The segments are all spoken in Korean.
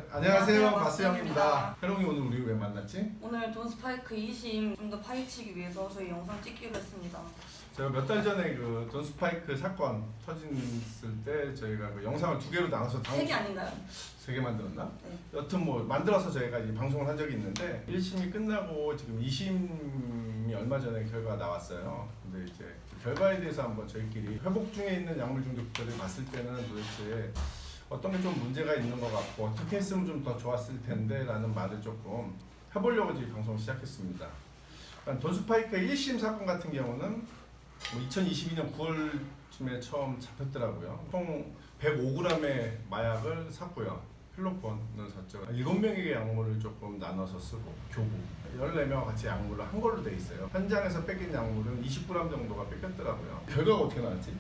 안녕하세요, 마스형입니다. 해롱이 오늘 우리 왜 만났지? 오늘 돈 스파이크 2심 좀 더 파헤치기 위해서 저희 영상 찍기로 했습니다. 제가 몇 달 전에 그 돈 스파이크 사건 터졌을 때 저희가 그 영상을 두 개로 나눠서 3개 아닌가요? 세 개 만들었나? 네. 여튼 뭐 만들어서 저희가 이제 방송을 한 적이 있는데 1심이 끝나고 지금 2심이 얼마 전에 결과가 나왔어요. 근데 이제 그 결과에 대해서 한번 저희끼리 회복 중에 있는 약물 중독자를 봤을 때는 도대체 어떤 게 좀 문제가 있는 것 같고 어떻게 했으면 좀 더 좋았을 텐데 라는 말을 조금 해보려고 이제 방송을 시작했습니다. 돈 스파이크 1심 사건 같은 경우는 2022년 9월쯤에 처음 잡혔더라고요. 총 105g의 마약을 샀고요. 필로폰을 샀죠. 7명에게 약물을 조금 나눠서 쓰고 교부 14명 같이 약물을 한 걸로 돼 있어요. 현장에서 뺏긴 약물은 20g 정도가 뺏겼더라고요. 결과가 어떻게 나왔지?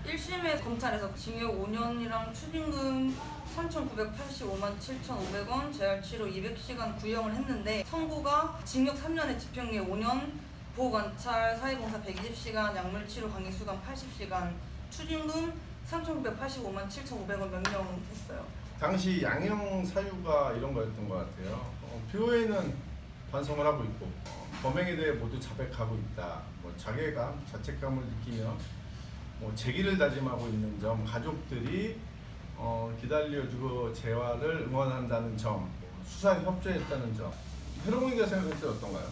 1심에 검찰에서 징역 5년이랑 추징금 3,985만 7,500원, 재활 치료 200시간 구형을 했는데 선고가 징역 3년에 집행유예 5년, 보호관찰 사회봉사 120시간, 약물 치료 강의 수강 80시간, 추징금 3,985만 7,500원 명령했어요. 당시 양형 사유가 이런 거였던 것 같아요. 피고인은 반성을 하고 있고 범행에 대해 모두 자백하고 있다. 뭐 자괴감, 자책감을 느끼며 뭐 재기를 다짐하고 있는 점, 가족들이 기다려주고 재활을 응원한다는 점, 수사에 협조했다는 점. 해롱이가 생각할 때 어떤가요?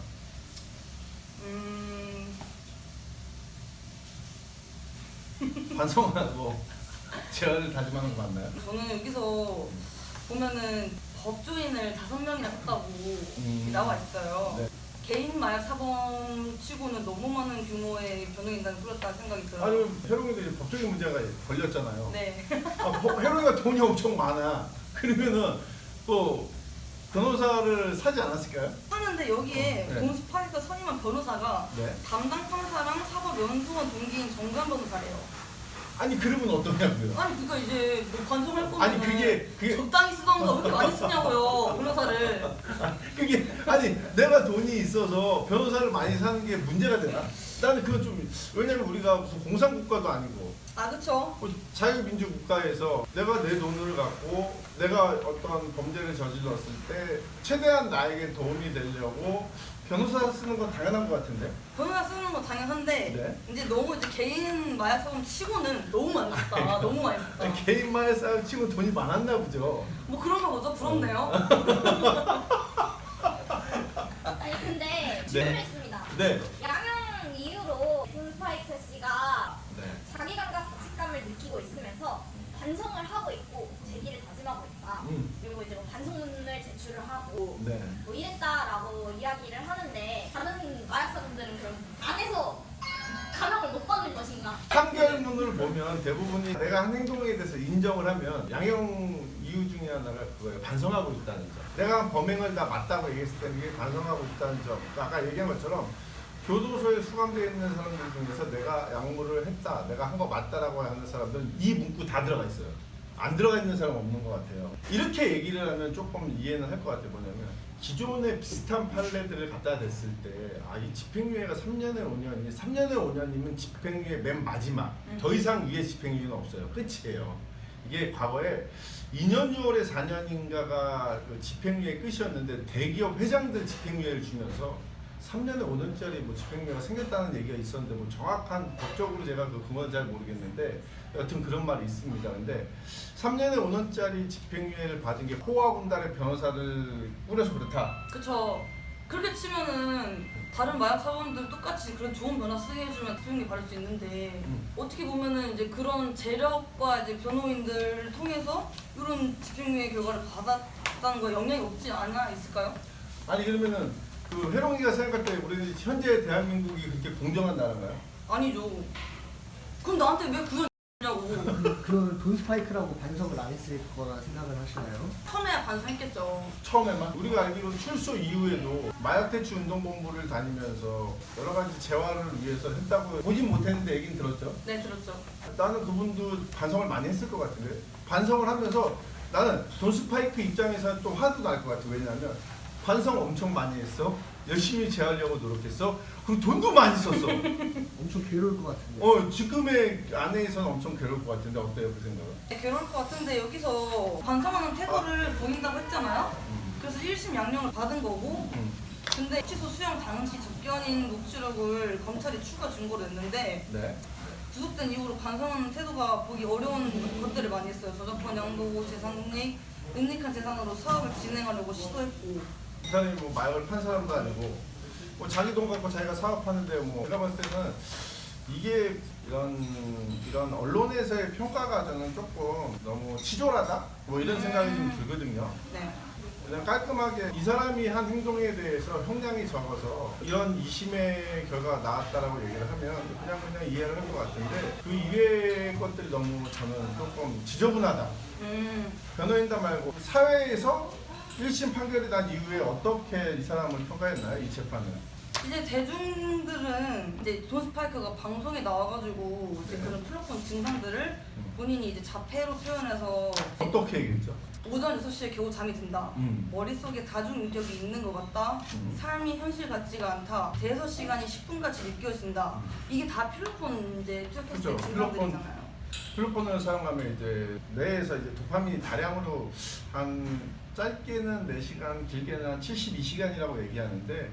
반성하고 재활을 다짐하는 거 맞나요? 저는 여기서 보면은 법조인을 5명이나 했다고 나와 있어요. 네. 개인 마약 사범 치고는 너무 많은 규모의 변호인단을 꾸렸다는 생각이 들어요. 아니, 해롱이도 이제 법적인 문제가 걸렸잖아요. 네. 해롱이가 돈이 엄청 많아. 그러면은 또 변호사를 사지 않았을까요? 하는데 여기에 네. 돈 스파이크 선임한 변호사가 네. 담당 판사랑 사법연수원 동기인 정관 변호사래요. 아니 그러면 어떠냐고요? 아니 그니까 이제 뭐 반성할 거면 아니 그게 적당히 쓰던가 왜 이렇게 많이 쓰냐고요 변호사를. 그게 아니 내가 돈이 있어서 변호사를 많이 사는 게 문제가 되나? 나는 그건 좀 왜냐면 우리가 무슨 공산국가도 아니고 아 그쵸. 자유민주 국가에서 내가 내 돈을 갖고 내가 어떤 범죄를 저질렀을 때 최대한 나에게 도움이 되려고 변호사 쓰는 건 당연한 것 같은데. 변호사 쓰는 건 당연한데 네. 이제 너무 이제 개인 마약 사범 치고는 너무 많이 썼다. 너무 많이 썼다. 개인만의 싸움 치고 돈이 많았나 보죠. 뭐 그런가 보죠. 부럽네요. 아니 근데 네. 질문했습니다. 네. 양형 이후로 돈 스파이크 씨가 네. 자기감과 자책감을 느끼고 있으면서 반성을 하고 있고 재기를 다짐하고 있다. 그리고 이제 뭐 반성문을 제출을 하고 네. 뭐 이랬다라고 이야기를 하는데 다른 마약사분들은 그럼 안에서 감형을 못 받는 것인가? 판결문을 보면 대부분이 내가 한 행동에 대해서 인정을 하면 양형 이유 중에 하나가 그거예요. 반성하고 있다는 점. 내가 범행을 다 맞다고 얘기했을 때는 이게 반성하고 있다는 점. 아까 얘기한 것처럼 교도소에 수감되어 있는 사람들 중에서 내가 약물을 했다, 내가 한 거 맞다라고 하는 사람들은 이 문구 다 들어가 있어요. 안 들어가 있는 사람 없는 것 같아요. 이렇게 얘기를 하면 조금 이해는 할 것 같아요. 뭐냐면 기존의 비슷한 판례들을 갖다 댔을 때 이 집행유예가 3년에 5년이 3년에 5년이면 집행유예 맨 마지막 더 이상 위에 집행유예는 없어요. 끝이에요. 이게 과거에 2년 6월에 4년인가가 그 집행유예 끝이었는데 대기업 회장들 집행유예를 주면서 3년에 5년짜리 뭐 집행유예가 생겼다는 얘기가 있었는데 뭐 정확한 법적으로 제가 그 근거는 잘 모르겠는데 여튼 그런 말이 있습니다. 근데 3년에 5년짜리 집행유예를 받은 게 호화군단의 변호사를 꾸려서 그렇다. 그쵸. 그렇게 치면은 다른 마약 사범들 똑같이 그런 좋은 변호 쓰게 해주면 집행유예 받을 수 있는데 어떻게 보면은 이제 그런 재력과 이제 변호인들을 통해서 이런 집행유예 결과를 받았다는 거 영향이 없지 않아 있을까요? 아니 그러면은 그 해롱이가 생각할 때 우리 현재 대한민국이 그렇게 공정한 나라인가요? 아니죠. 그럼 나한테 왜 구현냐고. 그 돈 스파이크라고 반성을 안 했을 거라 생각을 하시나요? 처음에야 반성했겠죠. 처음에만 우리가 알기로는 출소 이후에도 마약 퇴치 운동본부를 다니면서 여러 가지 재활을 위해서 했다고 보진 못했는데 얘기는 들었죠. 네 들었죠. 나는 그분도 반성을 많이 했을 것 같은데 반성을 하면서 나는 돈 스파이크 입장에서 좀 화도 날 것 같아. 왜냐하면 반성 엄청 많이 했어. 열심히 제하려고 노력했어. 그리고 돈도 많이 썼어. 엄청 괴로울 것 같은데. 지금의 아내에서는 엄청 괴로울 것 같은데 어때요 그 생각은? 네, 괴로울 것 같은데 여기서 반성하는 태도를 보인다고 했잖아요. 그래서 1심 양형을 받은 거고 근데 취소 수용 당시 접견인 녹취록을 검찰이 추가 증거로 냈는데 네. 구속된 이후로 반성하는 태도가 보기 어려운 것들을 많이 했어요. 저작권 양도, 재산익, 은닉한 재산으로 사업을 진행하려고 시도했고 이 사람이 뭐 마약을 판 사람도 아니고 뭐 자기 돈 갖고 자기가 사업하는데 뭐 제가 봤을 때는 이게 이런 언론에서의 평가가 저는 조금 너무 치졸하다 뭐 이런 생각이 좀 들거든요. 네. 그냥 깔끔하게 이 사람이 한 행동에 대해서 형량이 적어서 이런 2심의 결과가 나왔다라고 얘기를 하면 그냥 이해를 할 것 같은데 그 이외의 것들이 너무 저는 조금 지저분하다. 변호인단 말고 사회에서 1심 판결이 난 이후에 어떻게 이 사람을 평가했나요? 이 재판은? 이제 대중들은 이제 돈 스파이크가 방송에 나와가지고 이제 그런 플랫폼 증상들을 본인이 이제 자폐로 표현해서 어떻게 얘기했죠? 오전 6시에 겨우 잠이 든다. 머릿속에 다중인격이 있는 것 같다. 삶이 현실 같지가 않다. 대서 시간이 10분같이 느껴진다. 이게 다 필로폰 이제 투약했을 때 그렇죠. 증상들이잖아요. 필로폰을 사용하면 이제 뇌에서 이제 도파민이 다량으로 한 짧게는 4시간, 길게는 한 72시간이라고 얘기하는데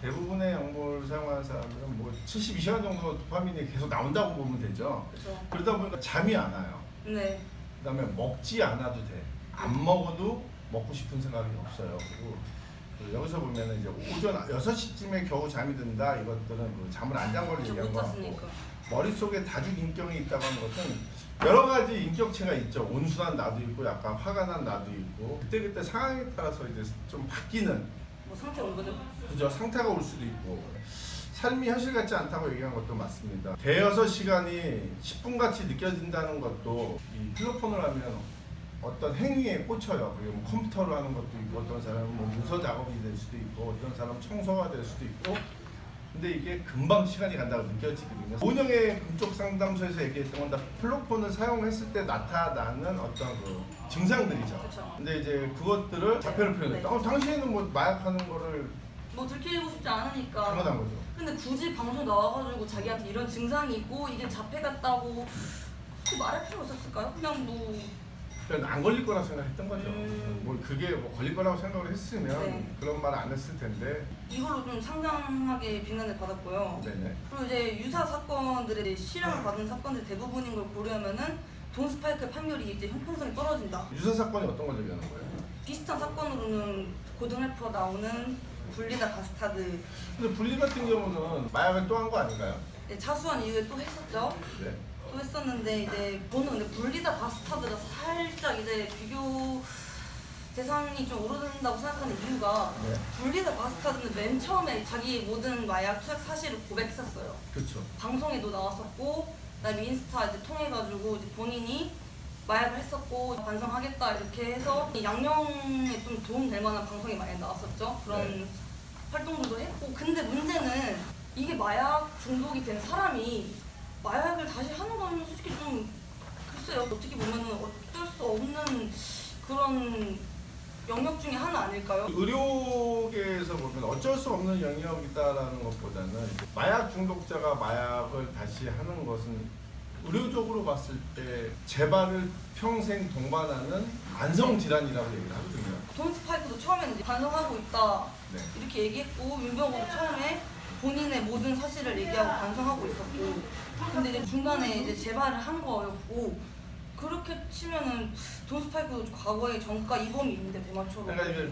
대부분의 약물을 사용하는 사람들은 뭐 72시간 정도 도파민이 계속 나온다고 보면 되죠. 그렇죠. 그러다 보니까 잠이 안 와요. 네. 그다음에 먹지 않아도 돼. 안 먹어도 먹고 싶은 생각이 없어요. 그리고 여기서 보면은 이제 오전 6시쯤에 겨우 잠이 든다. 이것들은 그 잠을 안 잔 걸 얘기한 못 거 같고 잤으니까. 머릿속에 다중인격이 있다고 하는 것은 여러 가지 인격체가 있죠. 온순한 나도 있고 약간 화가 난 나도 있고 그때그때 상황에 따라서 이제 좀 바뀌는 뭐 상태 온 거죠? 그죠? 상태가 올 수도 있고 삶이 현실 같지 않다고 얘기한 것도 맞습니다. 대여섯 시간이 10분같이 느껴진다는 것도 이 필로폰을 하면 어떤 행위에 꽂혀요. 그게 뭐 컴퓨터로 하는 것도 있고 어떤 사람은 뭐 문서 작업이 될 수도 있고 어떤 사람은 청소가 될 수도 있고 근데 이게 금방 시간이 간다고 느껴지거든요. 오영의 금쪽 상담소에서 얘기했던 건 다 필로폰을 사용했을 때 나타나는 어떤 그 증상들이죠. 그쵸. 근데 이제 그것들을 자폐로 표현했다. 네. 당신은 뭐 마약하는 거를 뭐 들키고 싶지 않으니까. 당연한 거죠. 근데 굳이 방송 나와가지고 자기한테 이런 증상이 있고 이게 자폐 같다고 그렇게 말할 필요 없었을까요? 그냥 뭐 그냥 안 걸릴 거라 생각했던 거죠. 뭐 그게 뭐 걸릴 거라고 생각을 했으면 네. 그런 말 안 했을 텐데. 이걸로 좀 상당하게 비난을 받았고요. 네네. 그리고 이제 유사 사건들의 실형을 받은 사건들 대부분인 걸 고려하면은 돈 스파이크 판결이 이제 형평성이 떨어진다. 유사 사건이 어떤 걸 얘기하는 거예요? 비슷한 사건으로는 고등래퍼 나오는 분리다 바스타드 근데 분리 같은 경우는 마약을 또 한 거 아닌가요? 차수한 이후에 또 했었죠. 네. 또 했었는데 이제 저는 근데 분리다 바스타드가 살짝 이제 비교 대상이 좀 오르는다고 생각하는 이유가 네. 분리다 바스타드는 맨 처음에 자기 모든 마약 투약 사실을 고백했었어요. 그렇죠. 방송에도 나왔었고 그다음에 인스타 이제 통해가지고 이제 본인이 마약을 했었고 반성하겠다 이렇게 해서 양형에 좀 도움될 만한 방송이 많이 나왔었죠. 그런 네. 활동들도 했고 근데 문제는 이게 마약 중독이 된 사람이 마약을 다시 하는 건 솔직히 좀 글쎄요 어떻게 보면은 어쩔 수 없는 그런 영역 중에 하나 아닐까요? 의료계에서 보면 어쩔 수 없는 영역이다라는 것보다는 마약 중독자가 마약을 다시 하는 것은 의료적으로 봤을 때 재발을 평생 동반하는 만성 질환이라고 얘기를 하거든요. 돈 스파이크도 처음에는 이제 반성하고 있다 네. 이렇게 얘기했고 윤병호도 처음에 본인의 모든 사실을 얘기하고 반성하고 있었고 근데 이제 중간에 이제 재발을 한 거였고 그렇게 치면은 돈 스파이크도 과거에 전과 이범이 있는데 대마초로 그러니까 이제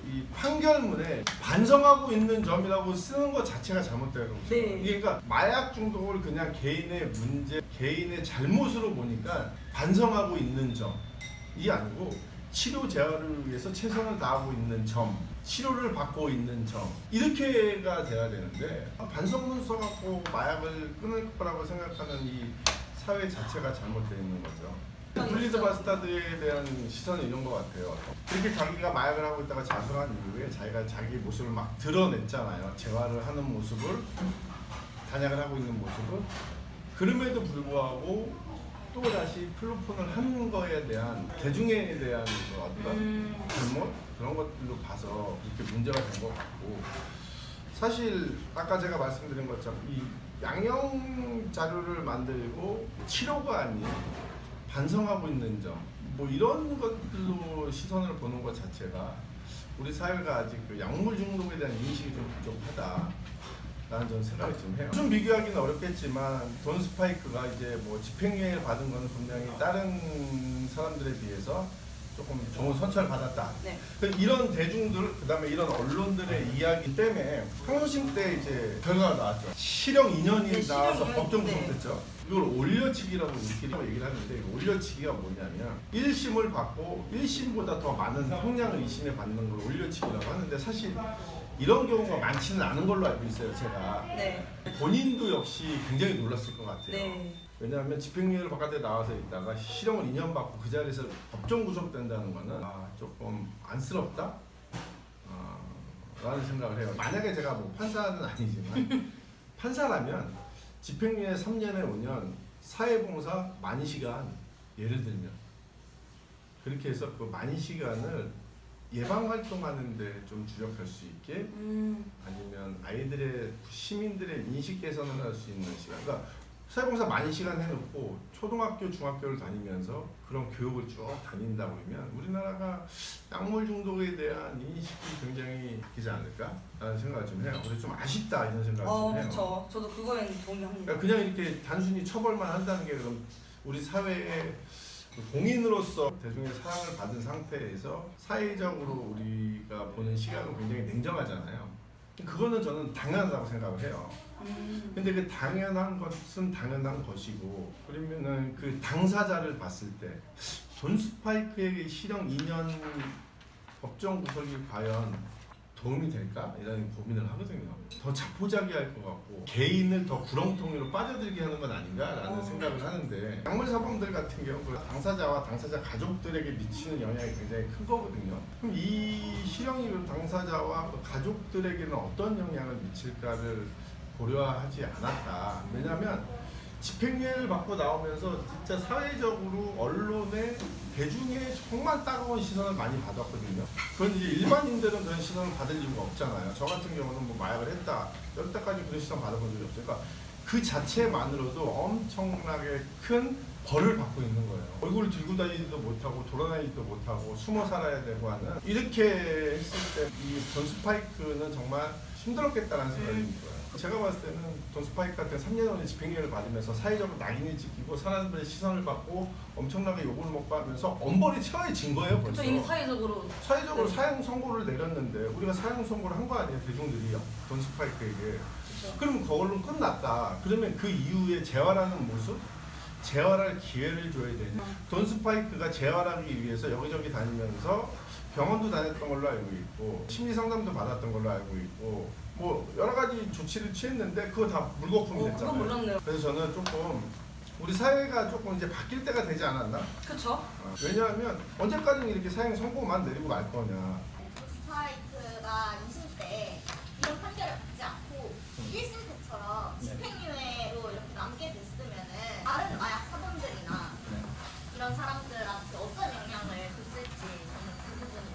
이 판결문에 반성하고 있는 점이라고 쓰는 것 자체가 잘못되는 거죠. 네. 이게 그러니까 마약 중독을 그냥 개인의 문제, 개인의 잘못으로 보니까 반성하고 있는 점 이게 아니고 치료 재활을 위해서 최선을 다하고 있는 점, 치료를 받고 있는 점 이렇게가 돼야 되는데 반성문서 갖고 마약을 끊을 거라고 생각하는 이 사회 자체가 잘못되어 있는 거죠. 블리드 바스타드에 대한 시선은 이런 것 같아요. 그렇게 자기가 마약을 하고 있다가 자수한 이후에 자기가 자기 모습을 막 드러냈잖아요. 재활을 하는 모습을, 단약을 하고 있는 모습을. 그럼에도 불구하고 또 다시 필로폰을 하는 거에 대한 대중에 대한 어떤 잘못 그런 것들로 봐서 이렇게 문제가 된 것 같고 사실 아까 제가 말씀드린 것처럼 이 양형 자료를 만들고 치료가 아닌 반성하고 있는 점, 뭐 이런 것들로 시선을 보는 것 자체가 우리 사회가 아직 그 약물 중독에 대한 인식이 좀 부족하다라는 저는 생각이 좀 해요. 좀 비교하기는 어렵겠지만 돈 스파이크가 이제 뭐 집행유예를 받은 것은 분명히 다른 사람들에 비해서 조금 좋은 선처를 받았다. 네. 이런 대중들, 그다음에 이런 언론들의 이야기 때문에 항소심 때 이제 결과가 나왔죠. 실형 2년이 네, 나와서 실형 2년, 법정 네. 구속됐죠. 이걸 올려치기라고 우리끼리 얘기를 하는데 이거 올려치기가 뭐냐면 1심을 받고 1심보다 더 많은 형량을 2심에 받는 걸 올려치기라고 하는데 사실 이런 경우가 많지는 않은 걸로 알고 있어요, 제가. 네. 본인도 역시 굉장히 놀랐을 것 같아요. 네. 왜냐하면 집행유예를 바깥에 나와서 있다가 실형을 2년 받고 그 자리에서 법정 구속된다는 거는 조금 안쓰럽다? 라는 생각을 해요. 만약에 제가 뭐 판사는 아니지만 판사라면 집행유예 3년에 5년 사회봉사 만시간 예를 들면 그렇게 해서 그 만시간을 예방활동하는데 좀 주력할 수 있게 아니면 아이들의 시민들의 인식 개선을 할 수 있는 시간. 그러니까 사회봉사 만시간 해놓고 초등학교, 중학교를 다니면서 그런 교육을 쭉 다닌다 그러면 우리나라가 약물 중독에 대한 인식이 굉장히 바뀌지 않을까라는 생각을 좀 해요. 그래서 좀 아쉽다 이런 생각을 좀 해요. 그렇죠. 저도 그거에는 동의합니다. 그러니까 그냥 이렇게 단순히 처벌만 한다는 게 그럼 우리 사회의 공인으로서 대중의 사랑을 받은 상태에서 사회적으로 우리가 보는 시각은 굉장히 냉정하잖아요. 그거는 저는 당연하다고 생각을 해요. 근데 그 당연한 것은 당연한 것이고 그러면은 그 당사자를 봤을 때 돈 스파이크에게 실형 2년 법정 구속이 과연 도움이 될까? 이런 고민을 하거든요. 더 자포자기할 것 같고 개인을 더 구렁텅이로 빠져들게 하는 건 아닌가라는 생각을 하는데 약물 사범들 같은 경우 그 당사자와 당사자 가족들에게 미치는 영향이 굉장히 큰 거거든요. 그럼 이 실형이 당사자와 그 가족들에게는 어떤 영향을 미칠까를 고려하지 않았다. 왜냐하면 집행유예를 받고 나오면서 진짜 사회적으로 언론의 대중의 정말 따가운 시선을 많이 받았거든요. 그건 이제 일반인들은 그런 시선을 받을 이유가 없잖아요. 저 같은 경우는 뭐 마약을 했다. 여태까지 그런 시선 받아본 적이 없어요. 그러니까 그 자체만으로도 엄청나게 큰 벌을 받고 있는 거예요. 얼굴을 들고 다니지도 못하고 돌아다니지도 못하고 숨어 살아야 되고 하는 이렇게 했을 때 이 돈 스파이크는 정말 힘들었겠다라는 생각이 들어요. 제가 봤을 때는 돈 스파이크 같은 3년원의 집행유예를 받으면서 사회적으로 낙인이 찍히고 사람들의 시선을 받고 엄청나게 욕을 먹고 하면서 엄벌이 처해진 거예요. 그렇죠. 벌써. 이미 사회적으로 사회적으로 네. 사형 선고를 내렸는데 우리가 사형 선고를 한 거 아니에요, 대중들이 돈 스파이크에게. 그렇죠. 그럼 그걸로 끝났다. 그러면 그 이후에 재활하는 모습? 재활할 기회를 줘야 되냐. 돈 스파이크가 재활하기 위해서 여기저기 다니면서 병원도 다녔던 걸로 알고 있고 심리 상담도 받았던 걸로 알고 있고 뭐 여러 가지 조치를 취했는데 그거 다 물거품이 그건 됐잖아요. 몰랐네요. 그래서 저는 조금 우리 사회가 조금 이제 바뀔 때가 되지 않았나? 그렇죠. 왜냐하면 언제까지 이렇게 사형 선고만 내리고 말 거냐. 스파이크가 2심 때 이런 판결을 받지 않고 1심 때처럼 집행유예로 이렇게 남게 됐으면은 다른 마약 사범들이나 이런 사람들한테 어떤 영향을 줬을지 저는 그 부분이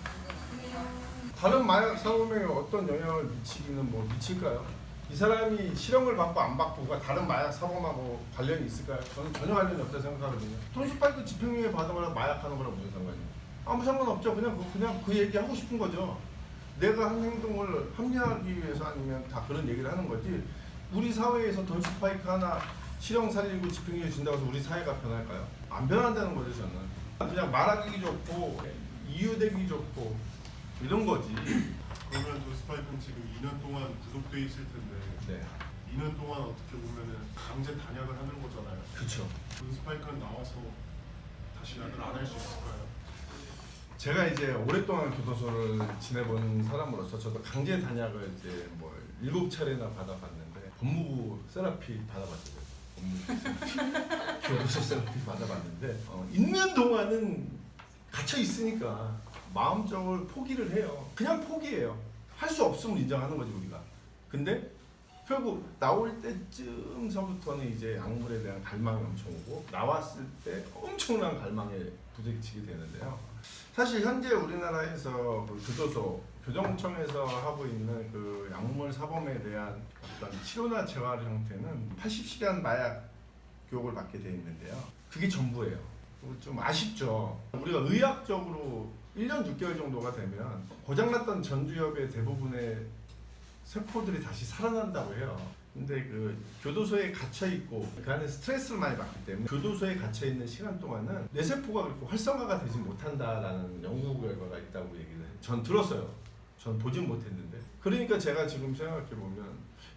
궁금해요. 다른 마약 사범에게 어떤 영향을 미치기는 뭐 미칠까요? 이 사람이 실형을 받고 안 받고가 다른 마약 사범하고 관련이 있을까요? 저는 전혀 관련이 없다고 생각하거든요. 돈 스파이크 집행유예 받은 거랑 마약하는 거랑 무슨 상관이에요? 아무 상관없죠. 그냥 그 얘기 하고 싶은 거죠. 내가 한 행동을 합리화하기 위해서 아니면 다 그런 얘기를 하는 거지. 우리 사회에서 돈 스파이크 하나 실형 살리고 집행유예 준다고 해서 우리 사회가 변할까요? 안 변한다는 거죠, 저는. 그냥 말하기 좋고 이유되기 좋고 이런 거지. 그러면 돈 스파이크는 지금 2년 동안 구속돼 있을 텐데 네. 2년 동안 어떻게 보면은 강제 단약을 하는 거잖아요. 그렇죠. 돈 스파이크는 나와서 다시 약을 안 할 수 있을까요? 제가 이제 오랫동안 교도소를 지내본 사람으로서 저도 강제 단약을 이제 뭐 7차례나 받아봤는데 법무부 세라피 받아봤어요. 법무부 세라피. 교도소 세라피 받아봤는데 있는 동안은 갇혀 있으니까 마음적으로 포기를 해요. 그냥 포기해요. 할 수 없음을 인정하는 거지 우리가. 근데 결국 나올 때쯤서부터는 이제 약물에 대한 갈망이 엄청 오고 나왔을 때 엄청난 갈망에 부딪히게 되는데요. 사실 현재 우리나라에서 그 교도소, 교정청에서 하고 있는 그 약물 사범에 대한 어떤 치료나 재활 형태는 80시간 마약 교육을 받게 돼 있는데요. 그게 전부예요. 좀 아쉽죠. 우리가 의학적으로 1년 6개월 정도가 되면 고장났던 전두엽의 대부분의 세포들이 다시 살아난다고 해요. 근데 그 교도소에 gat혀 있고 그 안에 스트레스를 많이 받기 때문에 교도소에 갇혀 있는 시간 동안은 뇌 세포가 그렇게 활성화가 되지 못한다라는 연구 결과가 있다고 얘기를 전 들었어요. 전 보진 못했는데. 그러니까 제가 지금 생각해 보면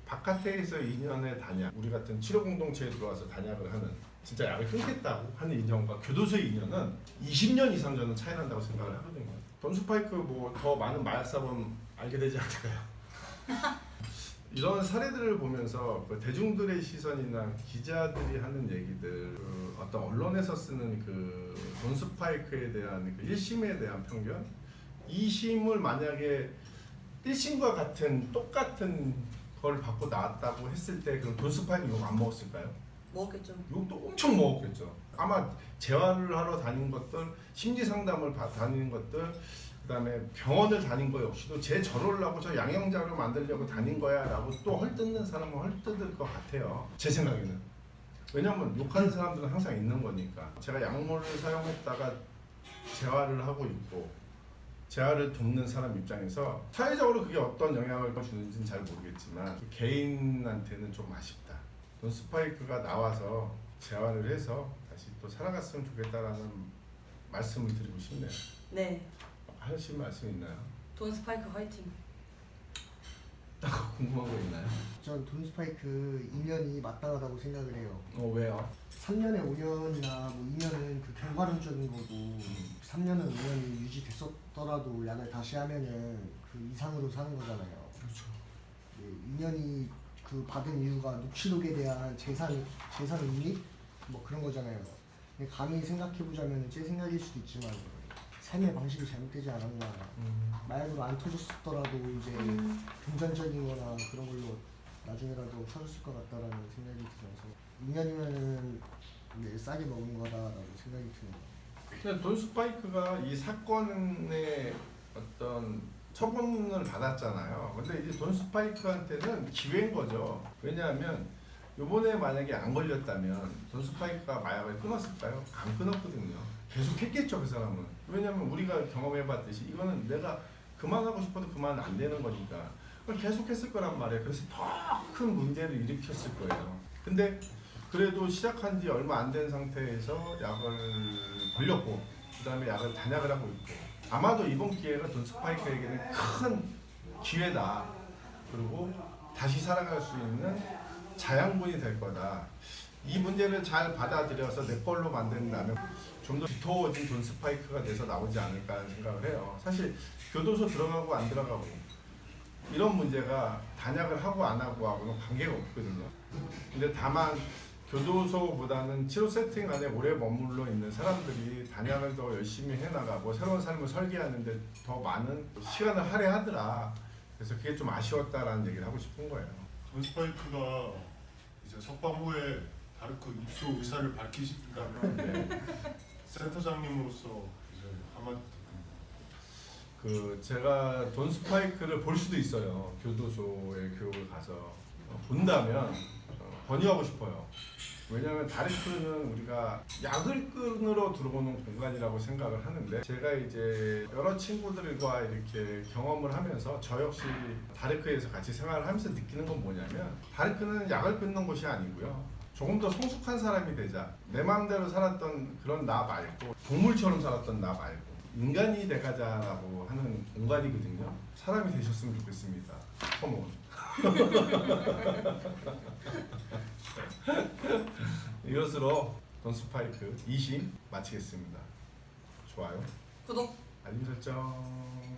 바깥에서 2년의 단약, 우리 같은 치료 공동체에 들어와서 단약을 하는 진짜 약을 끊겠다고 하는 인연과 교도소의 인연은 20년 이상 저는 차이 난다고 생각을 하거든요. 돈 스파이크 뭐 더 많은 마약 사범 알게 되지 않을까요? 이런 사례들을 보면서 그 대중들의 시선이나 기자들이 하는 얘기들, 그 어떤 언론에서 쓰는 그 돈 스파이크에 대한 그 1심에 대한 편견, 2심을 만약에 1심과 같은 똑같은 걸 받고 나왔다고 했을 때 그럼 돈 스파이크 욕 안 먹었을까요? 먹었겠죠. 욕도 엄청 먹었겠죠. 아마 재활을 하러 다닌 것들, 심리 상담을 다니는 것들, 그다음에 병원을 다닌 거 역시도 제 저러려고 저 양형자료 만들려고 다닌 거야라고 또 헐뜯는 사람은 헐뜯을 것 같아요. 제 생각에는. 왜냐면 욕하는 사람들은 항상 있는 거니까. 제가 약물을 사용했다가 재활을 하고 있고 재활을 돕는 사람 입장에서 사회적으로 그게 어떤 영향을 주는지는 잘 모르겠지만 개인한테는 좀 아쉽다. 돈 스파이크가 나와서 재활을 해서 다시 또 살아갔으면 좋겠다라는 말씀을 드리고 싶네요. 네. 하실 말씀 있나요? 돈 스파이크 화이팅. 궁금한 거 있나요? 전 돈 스파이크 2년이 마땅하다고 생각을 해요. 왜요? 3년에 5년이나 뭐 2년은 그 결과론적인 거고 3년은 5년이 유지됐었더라도 약을 다시 하면은 그 이상으로 사는 거잖아요. 그렇죠. 2년이 그 받은 이유가 녹취록에 대한 재산 이익 뭐 그런 거잖아요. 근데 감히 생각해 보자면 제 생각일 수도 있지만 삶의 방식이 잘못되지 않았나. 마약으로 안 터졌더라도 이제 금전적인 거나 그런 걸로 나중에라도 터졌을 것 같다라는 생각이 들어서 2년이면은 네, 싸게 먹은 거다라고 생각이 드네요. 그냥 돈 스파이크가 이 사건의 어떤 처분을 받았잖아요. 근데 이제 돈 스파이크한테는 기회인 거죠. 왜냐하면 요번에 만약에 안 걸렸다면 돈 스파이크가 마약을 끊었을까요? 안 끊었거든요. 계속 했겠죠, 그 사람은. 왜냐하면 우리가 경험해봤듯이 이거는 내가 그만하고 싶어도 그만 안 되는 거니까 계속 했을 거란 말이에요. 그래서 더 큰 문제를 일으켰을 거예요. 근데 그래도 시작한 지 얼마 안 된 상태에서 약을 걸렸고 그 다음에 약을 단약을 하고 있고 아마도 이번 기회가 돈 스파이크에게는 큰 기회다. 그리고 다시 살아갈 수 있는 자양분이 될 거다. 이 문제를 잘 받아들여서 내 걸로 만든다면 좀 더 두터워진 돈 스파이크가 돼서 나오지 않을까 하는 생각을 해요. 사실 교도소 들어가고 안 들어가고 이런 문제가 단약을 하고 안 하고는 관계가 없거든요. 근데 다만 교도소보다는 치료 세팅 안에 오래 머물러 있는 사람들이 단약을 더 열심히 해나가고 새로운 삶을 설계하는데 더 많은 시간을 할애하더라. 그래서 그게 좀 아쉬웠다라는 얘기를 하고 싶은 거예요. 돈 스파이크가 이제 석방 후에 다르크 입소 의사를 밝히신다면 네. 센터장님으로서 이제 한마디 그 제가 돈 스파이크를 볼 수도 있어요. 교도소에 교육을 가서 본다면 권유하고 싶어요. 왜냐하면 다리크는 우리가 약을 끊으러 들어오는 공간이라고 생각을 하는데 제가 이제 여러 친구들과 이렇게 경험을 하면서 저 역시 다리크에서 같이 생활을 하면서 느끼는 건 뭐냐면 다리크는 약을 끊는 곳이 아니고요. 조금 더 성숙한 사람이 되자. 내 마음대로 살았던 그런 나 말고 동물처럼 살았던 나 말고 인간이 돼가자라고 하는 공간이거든요. 사람이 되셨으면 좋겠습니다. 컴온. 이것으로 돈 스파이크 2심 마치겠습니다. 좋아요. 구독. 알림 설정.